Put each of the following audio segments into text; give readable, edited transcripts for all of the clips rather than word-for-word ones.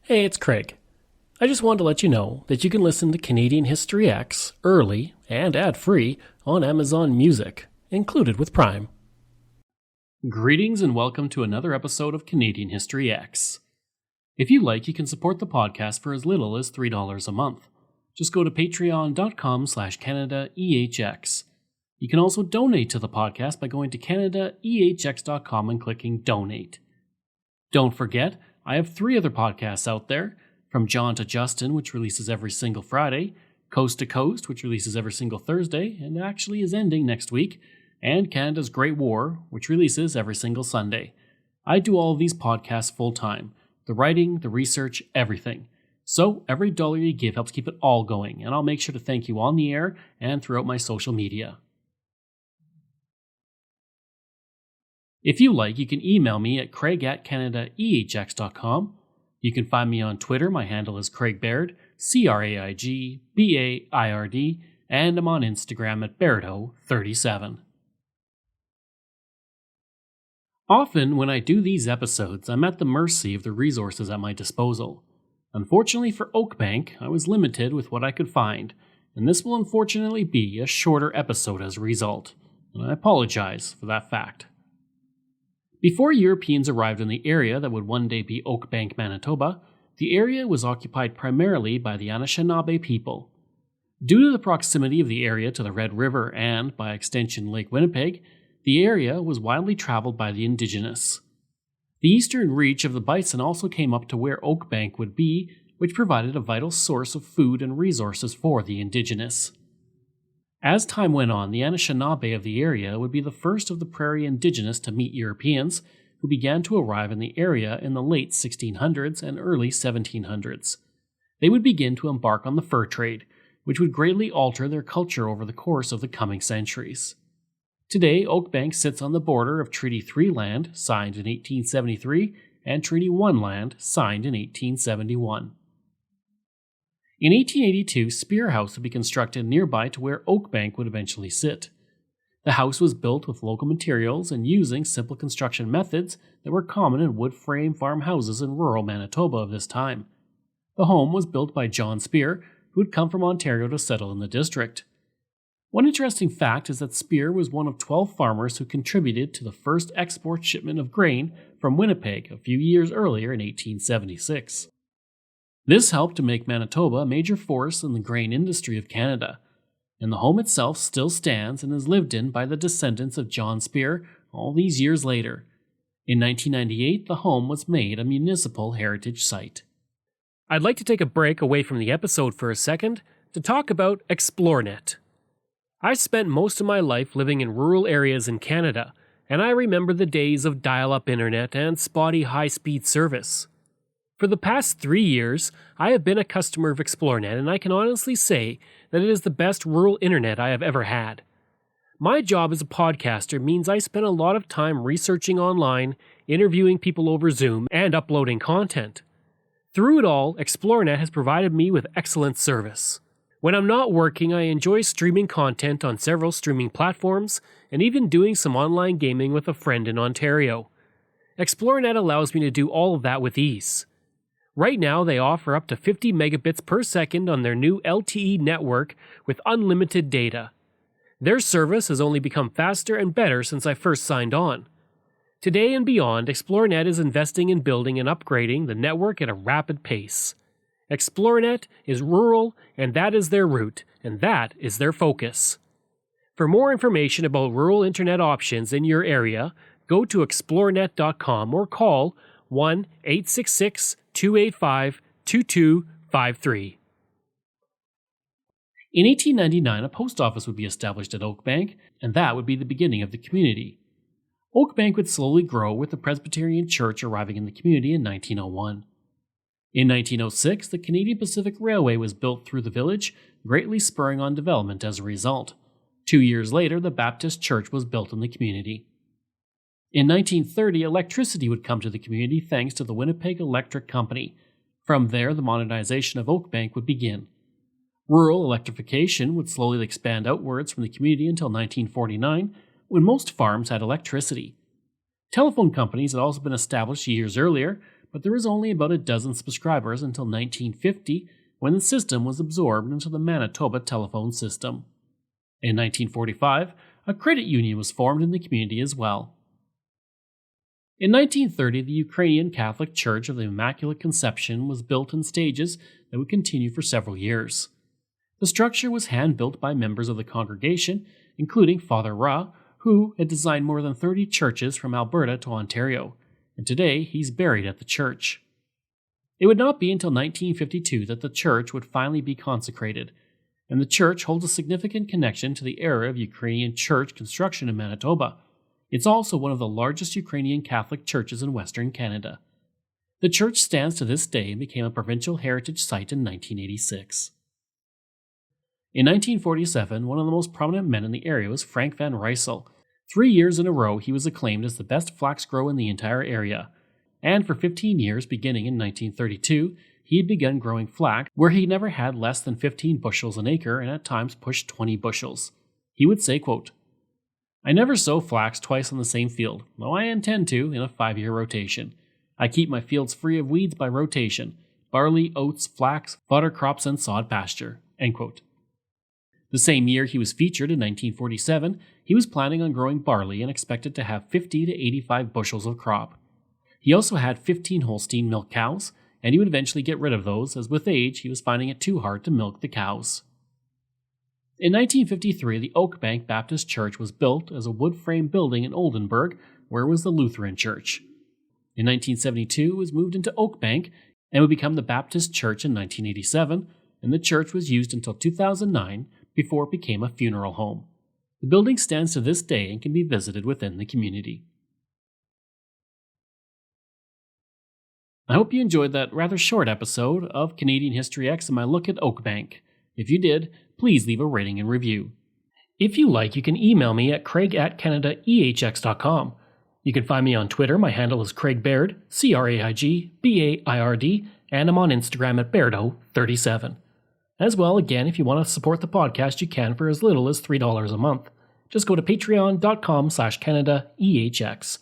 Hey, it's Craig. I just wanted to let you know that you can listen to Canadian History X early and ad-free on Amazon Music, included with Prime. Greetings and welcome to another episode of Canadian History X. If you like, you can support the podcast for as little as $3 a month. Just go to patreon.com/CanadaEHX. You can also donate to the podcast by going to CanadaEHX.com and clicking Donate. Don't forget, I have 3 other podcasts out there, from John to Justin, which releases every single Friday, Coast to Coast, which releases every single Thursday, and actually is ending next week, and Canada's Great War, which releases every single Sunday. I do all of these podcasts full-time, the writing, the research, everything. So every dollar you give helps keep it all going, and I'll make sure to thank you on the air and throughout my social media. If you like, you can email me at craig@canadaehx.com. You can find me on Twitter. My handle is Craig Baird, CraigBaird, and I'm on Instagram at Bairdo37. Often, when I do these episodes, I'm at the mercy of the resources at my disposal. Unfortunately for Oakbank, I was limited with what I could find, and this will unfortunately be a shorter episode as a result, and I apologize for that fact. Before Europeans arrived in the area that would one day be Oakbank, Manitoba, the area was occupied primarily by the Anishinaabe people. Due to the proximity of the area to the Red River and, by extension, Lake Winnipeg, the area was widely traveled by the Indigenous. The eastern reach of the bison also came up to where Oakbank would be, which provided a vital source of food and resources for the Indigenous. As time went on, the Anishinaabe of the area would be the first of the prairie Indigenous to meet Europeans, who began to arrive in the area in the late 1600s and early 1700s. They would begin to embark on the fur trade, which would greatly alter their culture over the course of the coming centuries. Today, Oakbank sits on the border of Treaty 3 land, signed in 1873, and Treaty 1 land, signed in 1871. In 1882, Spear House would be constructed nearby to where Oakbank would eventually sit. The house was built with local materials and using simple construction methods that were common in wood frame farmhouses in rural Manitoba of this time. The home was built by John Spear, who had come from Ontario to settle in the district. One interesting fact is that Spear was one of 12 farmers who contributed to the first export shipment of grain from Winnipeg a few years earlier in 1876. This helped to make Manitoba a major force in the grain industry of Canada, and the home itself still stands and is lived in by the descendants of John Spear all these years later. In 1998, the home was made a municipal heritage site. I'd like to take a break away from the episode for a second to talk about ExploreNet. I spent most of my life living in rural areas in Canada, and I remember the days of dial-up internet and spotty high-speed service. For the past 3 years, I have been a customer of ExploreNet, and I can honestly say that it is the best rural internet I have ever had. My job as a podcaster means I spend a lot of time researching online, interviewing people over Zoom, and uploading content. Through it all, ExploreNet has provided me with excellent service. When I'm not working, I enjoy streaming content on several streaming platforms, and even doing some online gaming with a friend in Ontario. ExploreNet allows me to do all of that with ease. Right now, they offer up to 50 megabits per second on their new LTE network with unlimited data. Their service has only become faster and better since I first signed on. Today and beyond, ExploreNet is investing in building and upgrading the network at a rapid pace. ExploreNet is rural, and that is their route, and that is their focus. For more information about rural internet options in your area, go to explorenet.com or call 1-866-285-2253. In 1899, a post office would be established at Oakbank, and that would be the beginning of the community. Oakbank would slowly grow, with the Presbyterian Church arriving in the community in 1901. In 1906, the Canadian Pacific Railway was built through the village, greatly spurring on development as a result. 2 years later, the Baptist Church was built in the community. In 1930, electricity would come to the community thanks to the Winnipeg Electric Company. From there, the modernization of Oakbank would begin. Rural electrification would slowly expand outwards from the community until 1949, when most farms had electricity. Telephone companies had also been established years earlier, but there was only about a dozen subscribers until 1950, when the system was absorbed into the Manitoba telephone system. In 1945, a credit union was formed in the community as well. In 1930, the Ukrainian Catholic Church of the Immaculate Conception was built in stages that would continue for several years. The structure was hand-built by members of the congregation, including Father Ra, who had designed more than 30 churches from Alberta to Ontario, and today he's buried at the church. It would not be until 1952 that the church would finally be consecrated, and the church holds a significant connection to the era of Ukrainian church construction in Manitoba. It's also one of the largest Ukrainian Catholic churches in Western Canada. The church stands to this day and became a provincial heritage site in 1986. In 1947, one of the most prominent men in the area was Frank Van Rysel. 3 years in a row, he was acclaimed as the best flax grower in the entire area. And for 15 years, beginning in 1932, he had begun growing flax where he never had less than 15 bushels an acre and at times pushed 20 bushels. He would say, quote, "I never sow flax twice on the same field, though I intend to in a 5-year rotation. I keep my fields free of weeds by rotation, barley, oats, flax, fodder crops, and sod pasture." End quote. The same year he was featured in 1947, he was planning on growing barley and expected to have 50 to 85 bushels of crop. He also had 15 Holstein milk cows, and he would eventually get rid of those as with age he was finding it too hard to milk the cows. In 1953, the Oakbank Baptist Church was built as a wood frame building in Oldenburg, where was the Lutheran Church. In 1972, it was moved into Oakbank and would become the Baptist Church in 1987, and the church was used until 2009 before it became a funeral home. The building stands to this day and can be visited within the community. I hope you enjoyed that rather short episode of Canadian History X and my look at Oakbank. If you did, please leave a rating and review. If you like, you can email me at craig@canadaehx.com. You can find me on Twitter. My handle is Craig Baird, CraigBaird, and I'm on Instagram at Bairdo37. As well, again, if you want to support the podcast, you can for as little as $3 a month. Just go to patreon.com/CanadaEHX.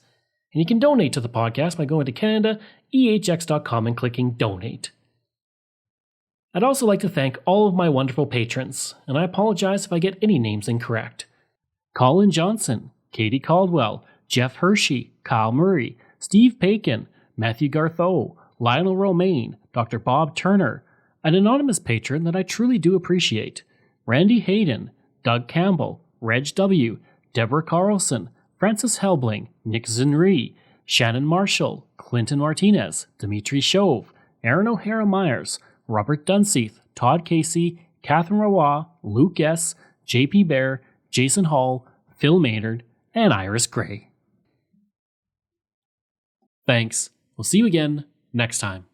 And you can donate to the podcast by going to CanadaEHX.com and clicking Donate. I'd also like to thank all of my wonderful patrons, and I apologize if I get any names incorrect. Colin Johnson, Katie Caldwell, Jeff Hershey, Kyle Murray, Steve Pakin, Matthew Gartho, Lionel Romaine, Dr. Bob Turner, an anonymous patron that I truly do appreciate, Randy Hayden, Doug Campbell, Reg W., Deborah Carlson, Francis Helbling, Nick Zinri, Shannon Marshall, Clinton Martinez, Dimitri Chauve, Aaron O'Hara Myers, Robert Dunseith, Todd Casey, Catherine Rawa, Luke S., JP Bear, Jason Hall, Phil Maynard, and Iris Gray. Thanks. We'll see you again next time.